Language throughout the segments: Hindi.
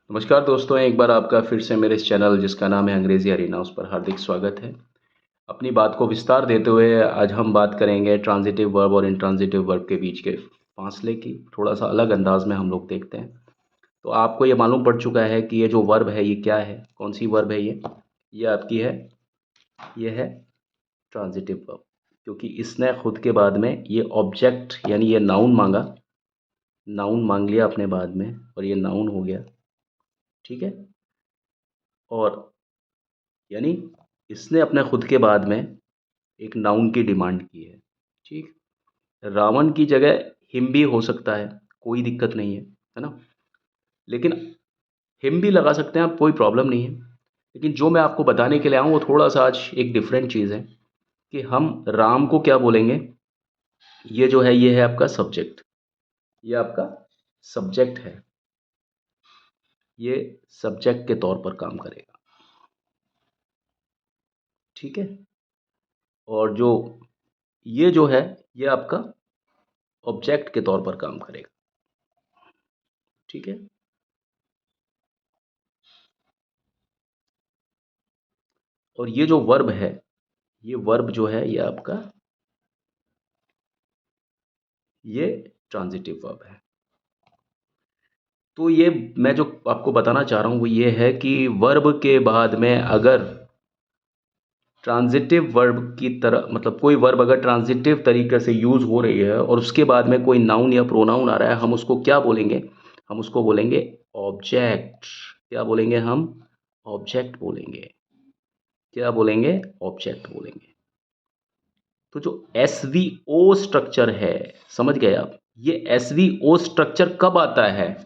नमस्कार दोस्तों, एक बार आपका फिर से मेरे इस चैनल जिसका नाम है अंग्रेज़ी अरीना उस पर हार्दिक स्वागत है। अपनी बात को विस्तार देते हुए आज हम बात करेंगे ट्रांज़िटिव वर्ब और इंट्रांज़िटिव वर्ब के बीच के फासले की, थोड़ा-सा अलग अंदाज़ में हम लोग देखते हैं। तो आपको ये मालूम पड़ चुका है कि ये जो वर्ब है ये क्या है? कौन-सी वर्ब है ये? ये आपकी है, ये है ट्रांज़िटिव वर्ब, क्योंकि इसने खुद के बाद में ये ऑब्जेक्ट यानी ये नाउन माँगा, नाउन माँग लिया अपने बाद में और ये नाउन हो गया, ठीक है? और यानी इसने अपने खुद के बाद में एक नाउन की डिमांड की है, ठीक। रावण की जगह हिम भी हो सकता है, कोई दिक्कत नहीं है ना। लेकिन हिम भी लगा सकते हैं आप, कोई प्रॉब्लम नहीं है। लेकिन जो मैं आपको बताने के लिए आया हूँ वो थोड़ा सा आज एक डिफरेंट चीज़ है कि हम राम को क्या बोलेंगे। ये जो है ये है आपका सब्जेक्ट, ये आपका सब्जेक्ट है, ये सब्जेक्ट के तौर पर काम करेगा, ठीक है। और जो ये जो है ये आपका ऑब्जेक्ट के तौर पर काम करेगा, ठीक है। और ये जो वर्ब है, ये वर्ब जो है ये आपका ये ट्रांजिटिव वर्ब है। तो ये मैं जो आपको बताना चाह रहा हूँ वो ये है कि वर्ब के बाद में अगर ट्रांजिटिव वर्ब की तरह मतलब कोई वर्ब अगर ट्रांजिटिव तरीके से यूज़ हो रही है और उसके बाद में कोई नाउन या प्रोनाउन आ रहा है, हम उसको क्या बोलेंगे? हम उसको बोलेंगे ऑब्जेक्ट। क्या बोलेंगे हम? ऑब्जेक्ट बोलेंगे। क्या बोलेंगे? ऑब्जेक्ट बोलेंगे। तो जो एस वी ओ स्ट्रक्चर है, समझ गए आप? ये एस वी ओ स्ट्रक्चर कब आता है?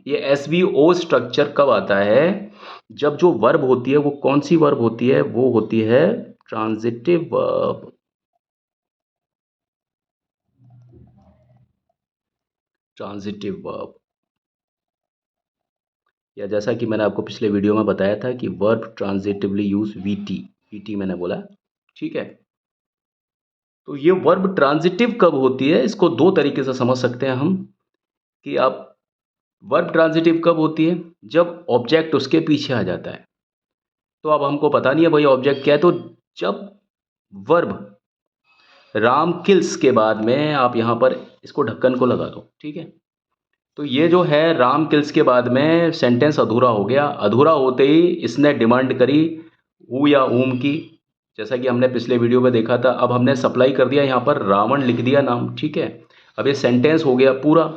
ये एस वी ओ स्ट्रक्चर कब आता है? जब जो वर्ब होती है वो कौन सी वर्ब होती है? वो होती है ट्रांजिटिव वर्ब। ट्रांजिटिव वर्ब, या जैसा कि मैंने आपको पिछले वीडियो में बताया था कि verb transitively use we T, we T मैंने बोला, ठीक है। तो ये वर्ब ट्रांजिटिव कब होती है, इसको दो तरीके से समझ सकते हैं हम कि आप वर्ब ट्रांजिटिव कब होती है? जब ऑब्जेक्ट उसके पीछे आ जाता है। तो अब हमको पता नहीं है भाई ऑब्जेक्ट क्या है, तो जब वर्ब राम किल्स के बाद में आप यहाँ पर इसको ढक्कन को लगा दो, ठीक है। तो ये जो है राम किल्स के बाद में सेंटेंस अधूरा हो गया। अधूरा होते ही इसने डिमांड करी हु या ऊम की, जैसा कि हमने पिछले वीडियो में देखा था। अब हमने सप्लाई कर दिया यहाँ पर रावण लिख दिया नाम, ठीक है। अब ये सेंटेंस हो गया पूरा।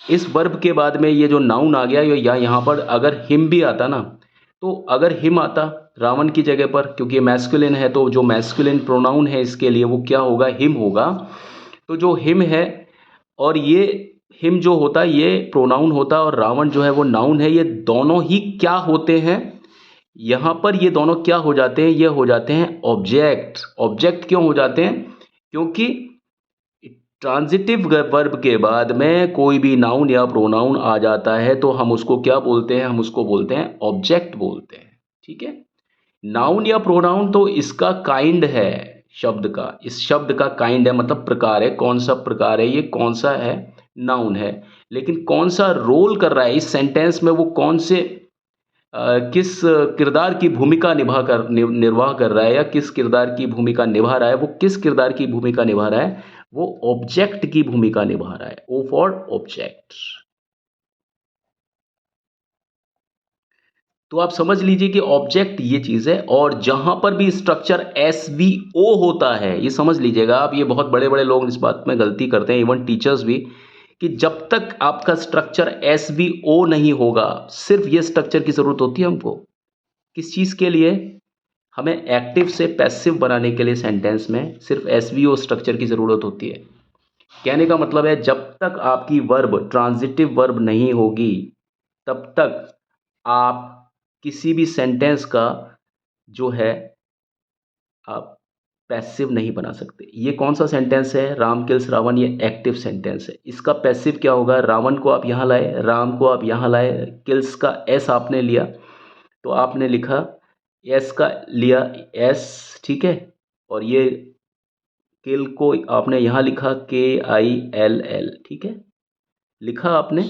इस वर्ब के बाद में ये जो नाउन आ गया, या यहाँ पर अगर हिम भी आता ना, तो अगर हिम आता रावण की जगह पर, क्योंकि ये मैस्कुलिन है तो जो मैस्कुलिन प्रोनाउन है इसके लिए वो क्या होगा? हिम होगा। तो जो हिम है और ये हिम जो होता है ये प्रोनाउन होता है और रावण जो है वो नाउन है। ये दोनों ही क्या होते हैं? यहाँ पर ये दोनों क्या हो जाते हैं? ये हो जाते हैं ऑब्जेक्ट। ऑब्जेक्ट क्यों हो जाते हैं? क्योंकि ट्रांजिटिव वर्ब के बाद में कोई भी नाउन या प्रोनाउन आ जाता है तो हम उसको क्या बोलते हैं? हम उसको बोलते हैं ऑब्जेक्ट बोलते हैं, ठीक है। नाउन या प्रोनाउन तो इसका काइंड है, शब्द का, इस शब्द का काइंड है मतलब प्रकार है। कौन सा प्रकार है? ये कौन सा है? नाउन है। लेकिन कौन सा रोल कर रहा है इस सेंटेंस में, वो कौन से किस किरदार की भूमिका निर्वाह कर रहा है, या किस किरदार की भूमिका निभा रहा है? वो किस किरदार की भूमिका निभा रहा है? वो ऑब्जेक्ट की भूमिका निभा रहा है। O for object. तो आप समझ लीजिए कि ऑब्जेक्ट ये चीज़ है, और जहां पर भी स्ट्रक्चर एस वी ओ होता है, ये समझ लीजिएगा आप, ये बहुत बड़े बड़े लोग इस बात में गलती करते हैं, इवन टीचर्स भी, कि जब तक आपका स्ट्रक्चर एस वी ओ नहीं होगा, सिर्फ ये स्ट्रक्चर की जरूरत होती है हमको। किस चीज़ के लिए? हमें एक्टिव से पैसिव बनाने के लिए सेंटेंस में सिर्फ एस वी ओ स्ट्रक्चर की ज़रूरत होती है। कहने का मतलब है जब तक आपकी वर्ब ट्रांजिटिव वर्ब नहीं होगी, तब तक आप किसी भी सेंटेंस का जो है आप पैसिव नहीं बना सकते। ये कौन सा सेंटेंस है? राम किल्स रावण, ये एक्टिव सेंटेंस है। इसका पैसिव क्या होगा? रावण को आप यहाँ लाए, राम को आप यहाँ लाए, किल्स का एस आपने लिया, तो आपने लिखा एस का लिया एस, ठीक है। और ये किल को आपने यहाँ लिखा के आई एल एल, ठीक है, लिखा आपने।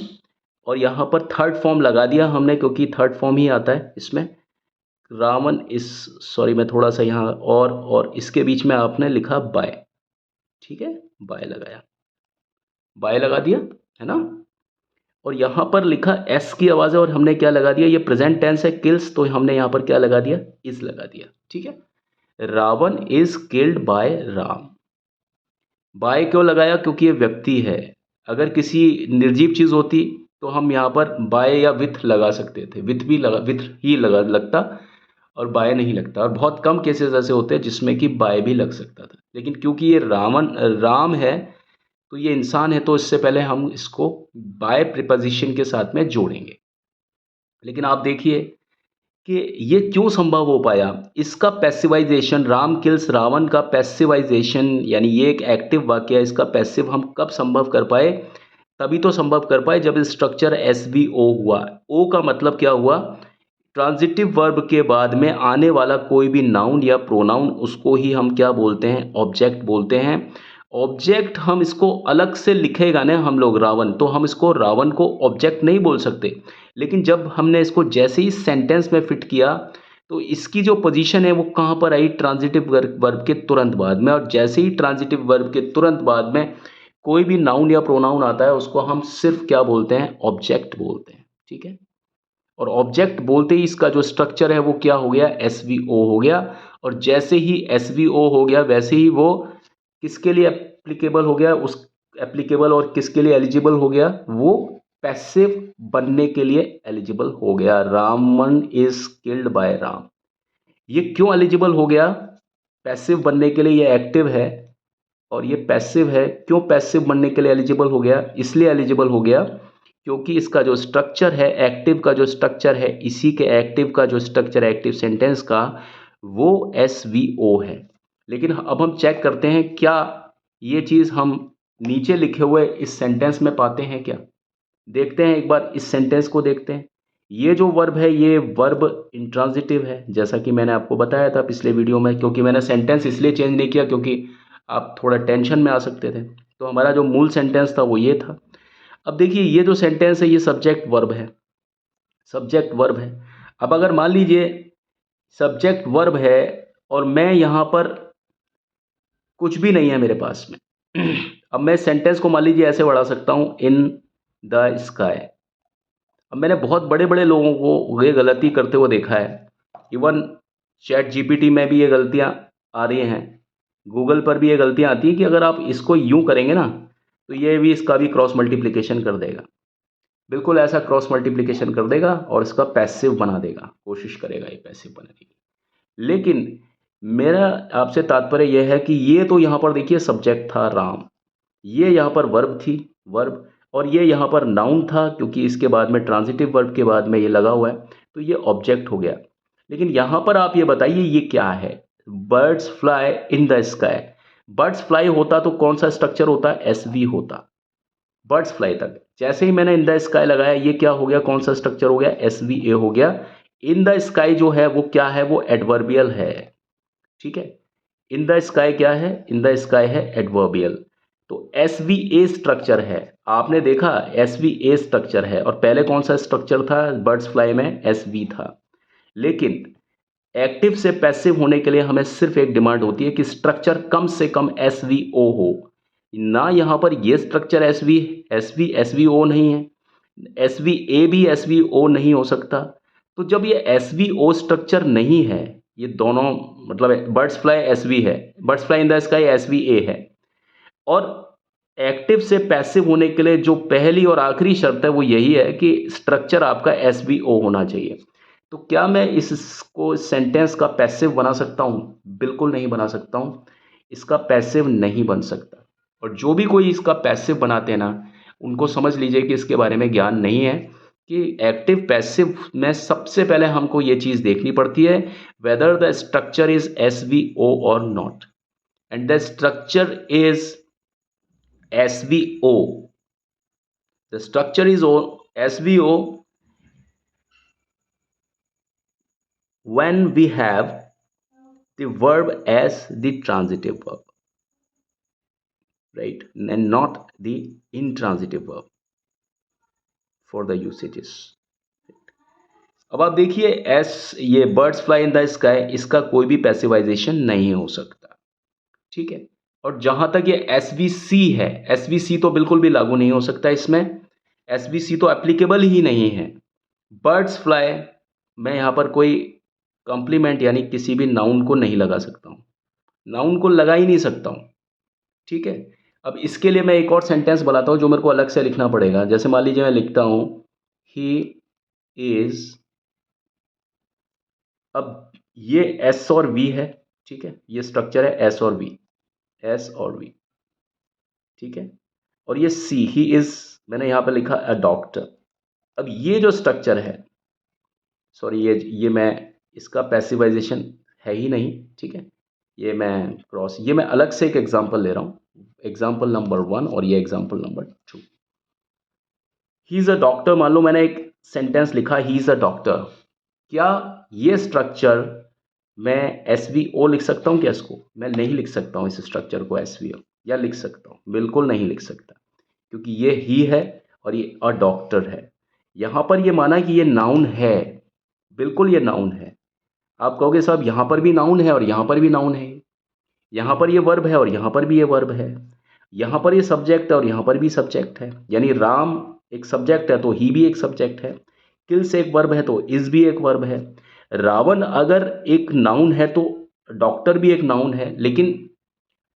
और यहाँ पर थर्ड फॉर्म लगा दिया हमने क्योंकि थर्ड फॉर्म ही आता है इसमें। रावण इस, सॉरी मैं थोड़ा सा यहाँ और इसके बीच में आपने लिखा बाय, ठीक है, बाय लगाया, बाय लगा दिया, है ना। और यहाँ पर लिखा एस की आवाज़ है और हमने क्या लगा दिया, ये प्रेजेंट टेंस है किल्स, तो हमने यहाँ पर क्या लगा दिया, इज लगा दिया, ठीक है। Ravan is killed by Ram. By क्यों लगाया, क्योंकि ये व्यक्ति है। अगर किसी निर्जीव चीज़ होती तो हम यहाँ पर बाय या विथ लगा सकते थे, विथ भी लगा, विथ ही लगा लगता और बाय नहीं लगता, और बहुत कम केसेस ऐसे होते हैं जिसमें कि बाय भी लग सकता था। लेकिन क्योंकि ये राम है तो ये इंसान है, तो इससे पहले हम इसको बाय प्रिपोजिशन के साथ में जोड़ेंगे। लेकिन आप देखिए कि ये क्यों संभव हो पाया, इसका पैसिवाइजेशन, राम किल्स रावण का पैसिवाइजेशन, यानी ये एक एक्टिव वाक्य है, इसका पैसिव हम कब संभव कर पाए, तभी तो संभव कर पाए जब स्ट्रक्चर एस वी ओ हुआ। ओ का मतलब क्या हुआ, ट्रांजिटिव वर्ब के बाद में आने वाला कोई भी नाउन या प्रोनाउन, उसको ही हम क्या बोलते हैं, ऑब्जेक्ट बोलते हैं। ऑब्जेक्ट हम इसको अलग से लिखेगा ना हम लोग रावण, तो हम इसको रावण को ऑब्जेक्ट नहीं बोल सकते। लेकिन जब हमने इसको जैसे ही सेंटेंस में फिट किया तो इसकी जो पोजीशन है वो कहाँ पर आई, ट्रांजिटिव वर्ब के तुरंत बाद में। और जैसे ही ट्रांजिटिव वर्ब के तुरंत बाद में कोई भी नाउन या प्रोनाउन आता है उसको हम सिर्फ क्या बोलते हैं, ऑब्जेक्ट बोलते हैं, ठीक है। और ऑब्जेक्ट बोलते ही इसका जो स्ट्रक्चर है वो क्या हो गया, एस वी ओ हो गया। और जैसे ही एस वी ओ हो गया वैसे ही वो किसके लिए एप्लीकेबल हो गया, उस एप्लीकेबल और किसके लिए एलिजिबल हो गया, वो पैसिव बनने के लिए एलिजिबल हो गया। Raman is killed by Ram, ये क्यों एलिजिबल हो गया, पैसिव बनने के लिए, ये एक्टिव है और ये पैसिव है। क्यों पैसिव बनने के लिए एलिजिबल हो गया, इसलिए एलिजिबल हो गया क्योंकि इसका जो स्ट्रक्चर है, एक्टिव का जो स्ट्रक्चर है, इसी के एक्टिव का जो स्ट्रक्चर है एक्टिव सेंटेंस का, वो एस वी ओ है। लेकिन अब हम चेक करते हैं क्या ये चीज़ हम नीचे लिखे हुए इस सेंटेंस में पाते हैं क्या। देखते हैं एक बार इस सेंटेंस को देखते हैं। ये जो वर्ब है ये वर्ब इंट्रांजिटिव है, जैसा कि मैंने आपको बताया था पिछले वीडियो में, क्योंकि मैंने सेंटेंस इसलिए चेंज नहीं किया क्योंकि आप थोड़ा टेंशन में आ सकते थे। तो हमारा जो मूल सेंटेंस था वो ये था। अब देखिए ये जो सेंटेंस है ये सब्जेक्ट वर्ब है, सब्जेक्ट वर्ब है। अब अगर मान लीजिए सब्जेक्ट वर्ब है और मैं यहाँ पर कुछ भी नहीं है मेरे पास में अब मैं सेंटेंस को मान लीजिए ऐसे बढ़ा सकता हूँ, इन द स्काई। अब मैंने बहुत बड़े बड़े लोगों को ये गलती करते हुए देखा है, इवन चैट जीपीटी में भी ये गलतियाँ आ रही हैं, गूगल पर भी ये गलतियाँ आती हैं कि अगर आप इसको यूं करेंगे ना तो ये भी इसका भी क्रॉस मल्टीप्लिकेशन कर देगा, बिल्कुल ऐसा क्रॉस मल्टीप्लिकेशन कर देगा और इसका पैसिव बना देगा, कोशिश करेगा ये पैसिव बनाने की। लेकिन मेरा आपसे तात्पर्य यह है कि ये तो यहाँ पर देखिए सब्जेक्ट था राम, ये यहाँ पर वर्ब थी, वर्ब, और ये यहाँ पर नाउन था क्योंकि इसके बाद में ट्रांजिटिव वर्ब के बाद में ये लगा हुआ है, तो ये ऑब्जेक्ट हो गया। लेकिन यहाँ पर आप ये बताइए ये क्या है, birds fly in the sky. Birds fly होता तो कौन सा स्ट्रक्चर होता, एस वी होता, बर्ड्स फ्लाई तक। जैसे ही मैंने इन द स्काई लगाया ये क्या हो गया, कौन सा स्ट्रक्चर हो गया, एस वी ए हो गया। इन द स्काई जो है वो क्या है, वो एडवर्बियल है, ठीक है। इन द स्काई क्या है, इन द स्काई है एडवर्बियल। तो एस वी ए स्ट्रक्चर है, आपने देखा एस वी ए स्ट्रक्चर है, और पहले कौन सा स्ट्रक्चर था बर्ड्स फ्लाई में, एस वी था। लेकिन एक्टिव से पैसिव होने के लिए हमें सिर्फ एक डिमांड होती है कि स्ट्रक्चर कम से कम एस वी ओ हो। ना यहाँ पर ये स्ट्रक्चर एस वी ओ नहीं है, एस वी ए भी एस वी ओ नहीं हो सकता। तो जब ये एस वी ओ स्ट्रक्चर नहीं है, ये दोनों मतलब बर्ड्स फ्लाई एस वी है, birds fly in the sky S V A है, और एक्टिव से पैसिव होने के लिए जो पहली और आखिरी शर्त है वो यही है कि स्ट्रक्चर आपका एस वी ओ होना चाहिए। तो क्या मैं इसको सेंटेंस का पैसिव बना सकता हूँ, बिल्कुल नहीं बना सकता हूँ, इसका पैसिव नहीं बन सकता। और जो भी कोई इसका पैसिव बनाते हैं ना, उनको समझ लीजिए कि इसके बारे में ज्ञान नहीं है कि एक्टिव पैसिव में सबसे पहले हमको ये चीज़ देखनी पड़ती है, whether the structure is S V O or not, and the structure is S V O, the structure is S V O when we have the verb as the transitive verb, right, and not the intransitive verb. For the usages. अब आप देखिए एस, ये birds fly in the sky, इसका कोई भी पैसिवाइजेशन नहीं हो सकता, ठीक है। और जहां तक ये एस वी सी है, एस वी सी तो बिल्कुल भी लागू नहीं हो सकता इसमें, एस वी सी तो एप्लीकेबल ही नहीं है। बर्ड्स फ्लाई, मैं यहाँ पर कोई कॉम्प्लीमेंट यानी किसी भी नाउन को नहीं लगा सकता हूँ, नाउन को लगा ही नहीं सकता हूँ, ठीक है। अब इसके लिए मैं एक और सेंटेंस बनाता हूँ जो मेरे को अलग से लिखना पड़ेगा। जैसे मान लीजिए मैं लिखता हूँ ही इज, अब ये एस और वी है, ठीक है, ये स्ट्रक्चर है एस और वी, एस और वी, ठीक है। और ये सी, ही इज, मैंने यहां पर लिखा अ डॉक्टर। अब ये जो स्ट्रक्चर है, सॉरी ये मैं, इसका पैसिवाइजेशन है ही नहीं, ठीक है। ये मैं क्रॉस, ये मैं अलग से एक एग्जांपल ले रहा हूं, एग्जांपल नंबर 1 और ये example number 2। He is a doctor, मान लो मैंने एक सेंटेंस लिखा ही इज अ डॉक्टर, क्या ये स्ट्रक्चर मैं एस वी ओ लिख सकता हूँ क्या? इसको मैं नहीं लिख सकता हूँ, इस स्ट्रक्चर को एस वी ओ, या लिख सकता हूँ? बिल्कुल नहीं लिख सकता, क्योंकि ये ही है और ये अ डॉक्टर है। यहाँ पर ये माना कि ये नाउन है, बिल्कुल ये नाउन है। आप कहोगे साहब यहाँ पर भी नाउन है और यहाँ पर भी नाउन है, यहाँ पर ये वर्ब है और यहाँ पर भी ये वर्ब है, यहाँ पर ये सब्जेक्ट है और यहाँ पर भी सब्जेक्ट है, यानी राम एक सब्जेक्ट है तो ही भी एक सब्जेक्ट है, किल्स एक वर्ब है तो इज भी एक वर्ब है, रावण अगर एक नाउन है तो डॉक्टर भी एक नाउन है। लेकिन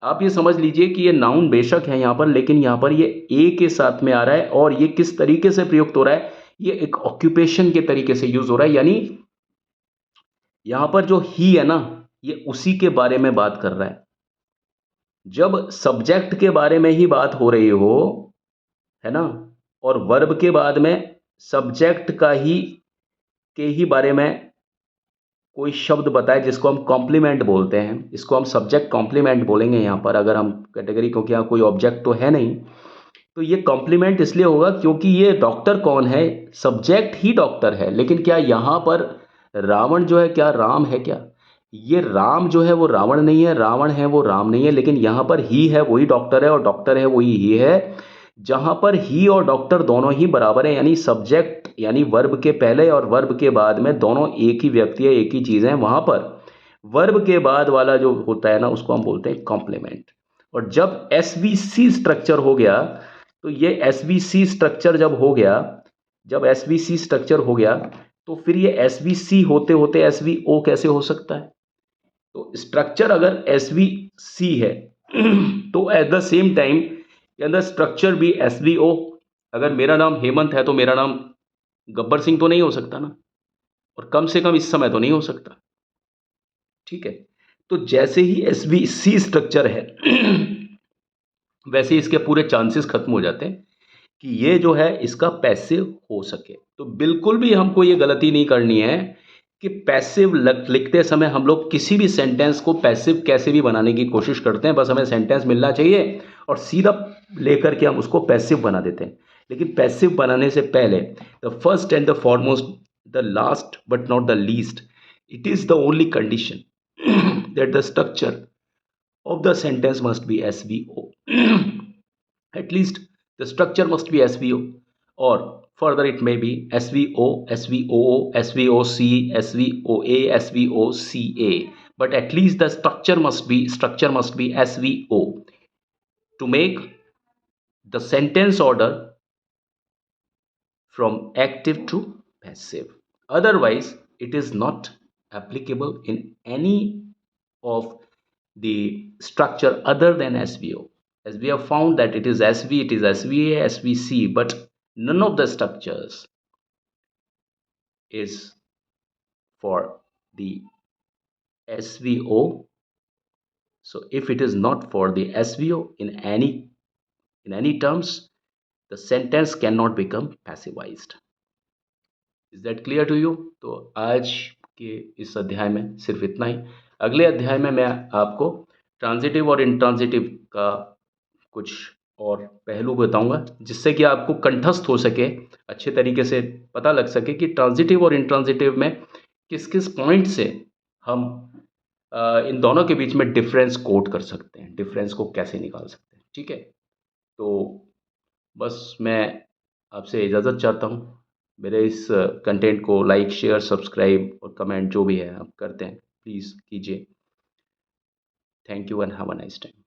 आप ये समझ लीजिए कि ये नाउन बेशक है यहाँ पर, लेकिन यहाँ पर ये ए के साथ में आ रहा है और ये किस तरीके से प्रयुक्त हो रहा है, ये एक ऑक्यूपेशन के तरीके से यूज हो रहा है, यानी यहाँ पर जो ही है ना, ये उसी के बारे में बात कर रहा है। जब सब्जेक्ट के बारे में ही बात हो रही हो, है ना, और वर्ब के बाद में सब्जेक्ट का ही, के ही बारे में कोई शब्द बताए जिसको हम कॉम्प्लीमेंट बोलते हैं, इसको हम सब्जेक्ट कॉम्प्लीमेंट बोलेंगे यहाँ पर, अगर हम कैटेगरी, क्योंकि यहाँ कोई ऑब्जेक्ट तो है नहीं, तो ये कॉम्प्लीमेंट इसलिए होगा क्योंकि ये डॉक्टर कौन है, सब्जेक्ट ही डॉक्टर है। लेकिन क्या यहाँ पर रावण जो है क्या राम है क्या? ये राम जो है वो रावण नहीं है, रावण है वो राम नहीं है, लेकिन यहाँ पर ही है वही डॉक्टर है और डॉक्टर है वही ही है। जहाँ पर ही और डॉक्टर दोनों ही बराबर है, यानी सब्जेक्ट यानी वर्ब के पहले और वर्ब के बाद में दोनों एक ही व्यक्ति है, एक ही चीज़ है, वहाँ पर वर्ब के बाद वाला जो होता है ना उसको हम बोलते हैं कॉम्प्लीमेंट। और जब एस वी सी स्ट्रक्चर हो गया, तो ये एस वी सी स्ट्रक्चर जब हो गया, जब एस वी सी स्ट्रक्चर हो गया, तो फिर ये एस वी सी होते होते एस वी ओ कैसे हो सकता है? तो स्ट्रक्चर अगर एस वी सी है तो एट द सेम टाइम के अंदर स्ट्रक्चर भी एस वी ओ। अगर मेरा नाम हेमंत है तो मेरा नाम गब्बर सिंह तो नहीं हो सकता ना, और कम से कम इस समय तो नहीं हो सकता, ठीक है। तो जैसे ही एस वी सी स्ट्रक्चर है वैसे इसके पूरे चांसेस खत्म हो जाते हैं कि ये जो है इसका पैसिव हो सके। तो बिल्कुल भी हमको ये गलती नहीं करनी है कि पैसिव लिखते समय हम लोग किसी भी सेंटेंस को पैसिव कैसे भी बनाने की कोशिश करते हैं, बस हमें सेंटेंस मिलना चाहिए और सीधा लेकर के हम उसको पैसिव बना देते हैं। लेकिन पैसिव बनाने से पहले the first and the foremost, the last but not the least, it is the only condition that the structure of the sentence must be SVO. At least the structure must be SVO, or further it may be SVO, SVOO, SVOC, SVOA, SVOCA. But at least the structure must be SVO to make the sentence order from active to passive. Otherwise, it is not applicable in any of the structure other than SVO. As we have found that it is SV, it is SVA, SVC, but none of the structures is for the SVO. So if it is not for the SVO in any terms, the sentence cannot become passivized. Is that clear to you? तो आज के इस अध्याय में सिर्फ इतना ही। अगले अध्याय में मैं आपको ट्रांजिटिव और इंट्रांजिटिव का कुछ और पहलू बताऊंगा, जिससे कि आपको कंठस्थ हो सके, अच्छे तरीके से पता लग सके कि ट्रांजिटिव और इंट्रांजिटिव में किस किस पॉइंट से हम इन दोनों के बीच में डिफरेंस कोट कर सकते हैं, डिफरेंस को कैसे निकाल सकते हैं, ठीक है। तो बस मैं आपसे इजाज़त चाहता हूँ। मेरे इस कंटेंट को लाइक, शेयर, सब्सक्राइब और कमेंट जो भी है आप करते हैं, प्लीज़ कीजिए। Thank you and have a nice time.